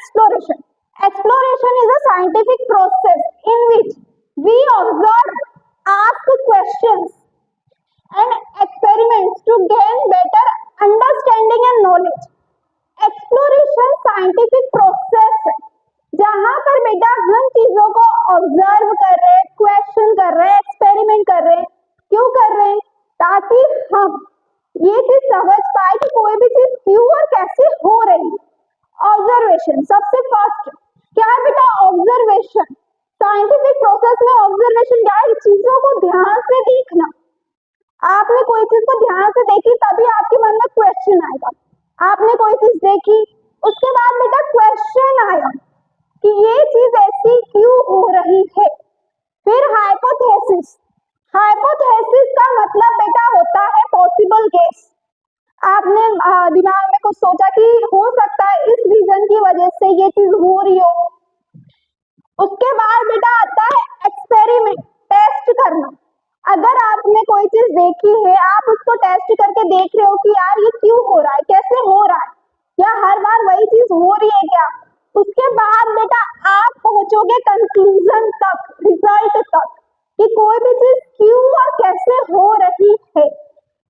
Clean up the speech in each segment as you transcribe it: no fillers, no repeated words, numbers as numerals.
exploration. Exploration is a scientific process in which we observe, ask questions and experiments to gain better understanding and knowledge. Exploration scientific process है जहां पर बेटा हम चीजों को observe कर रहे हैं, क्वेश्चन कर रहे हैं, एक्सपेरिमेंट कर रहे हैं. क्यों कर रहे हैं? ताकि हम ये चीज समझ पाए कि कोई भी चीज क्यों और कैसे हो रही. ऑब्जर्वेशन सबसे फर्स्ट क्या है बेटा? ऑब्जर्वेशन. साइंटिफिक प्रोसेस में ऑब्जर्वेशन क्या है? चीजों को ध्यान से देखना. आपने कोई चीज को ध्यान से देखी तभी आपके मन में क्वेश्चन आएगा. आपने कोई चीज देखी, उसके बाद बेटा क्वेश्चन आया कि ये चीज ऐसी क्यों हो रही है. फिर हाइपोथेसिस. हाइपोथेसिस का मतलब बेटा होता है पॉसिबल केस. आपने दिमाग में कुछ सोचा कि हो सकता है इस रीजन की वजह से ये चीज हो रही हो. उसके बाद बेटा आता है एक्सपेरिमेंट, टेस्ट करना. अगर आपने कोई चीज देखी है, आप उसको टेस्ट करके देख रहे हो कि यार ये क्यों हो रहा है, कैसे हो रहा है, या हर बार वही चीज हो रही है क्या. उसके बाद बेटा आप पहुंचोगे कंक्लूजन तक, रिजल्ट तक कि कोई भी चीज क्यों और कैसे हो रही है.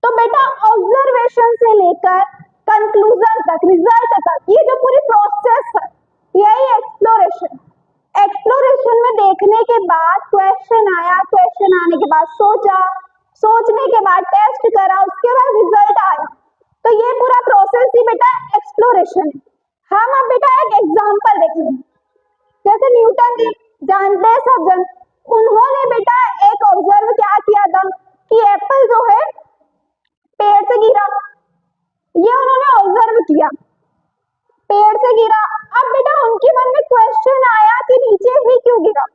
तो बेटा ऑब्जर्वेशन से लेकर कंक्लूजन तक, रिजल्ट तक, ये जो पूरी प्रोसेस है यही एक्सप्लोरेशन. एक्सप्लोरेशन में देखने के बाद क्वेश्चन आया, क्वेश्चन आने के बाद सोचा, सोचने के बाद टेस्ट करा, उसके बाद रिजल्ट आया. तो ये पूरा प्रोसेस ही बेटा एक्सप्लोरेशन है. हम अब बेटा एक एग्जांपल देखेंगे. जैसे न्यूटन जी जानते हैं सब जन, उन्होंने बेटा एक ऑब्जर्व क्या किया था कि एप्पल जो है पेड़ से गिरा. ये उन्होंने ऑब्जर्व किया, पेड़ से गिरा. अब बेटा उनके मन में क्वेश्चन आया कि नीचे ही क्यों गिरा.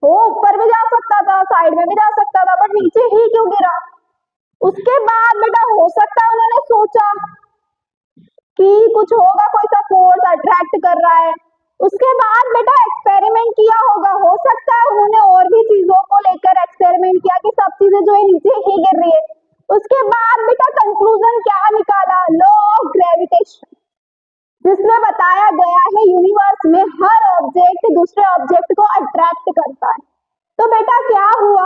वो ऊपर भी जा सकता था, साइड में भी जा सकता था, बट नीचे ही क्यों गिरा. उसके बाद बेटा हो सकता है उन्होंने सोचा कि कुछ होगा, कोई सा फोर्स अट्रैक्ट कर रहा है. उसके बाद बेटा एक्सपेरिमेंट किया होगा. हो सकता है उन्होंने और भी चीजों को लेकर एक्सपेरिमेंट किया कि सब चीजें जो है नीचे ही गिर रही है. उसके बाद बेटा कंक्लूजन क्या निकाला? लॉ ऑफ ग्रेविटेशन, जिसमें बताया गया है यूनिवर्स में हर ऑब्जेक्ट दूसरे ऑब्जेक्ट को अट्रैक्ट करता है. तो बेटा क्या हुआ?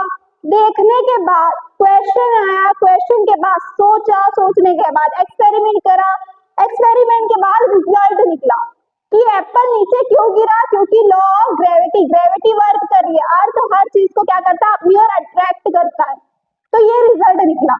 देखने के बाद क्वेश्चन आया, क्वेश्चन के बाद सोचा, सोचने के बाद एक्सपेरिमेंट करा, एक्सपेरिमेंट के बाद रिजल्ट निकला कि एप्पल नीचे क्यों गिरा. क्योंकि law of gravity, gravity work कर रही है. अर्थ हर चीज को क्या करता है? अपनी ओर अट्रैक्ट करता है. तो ये रिजल्ट निकला.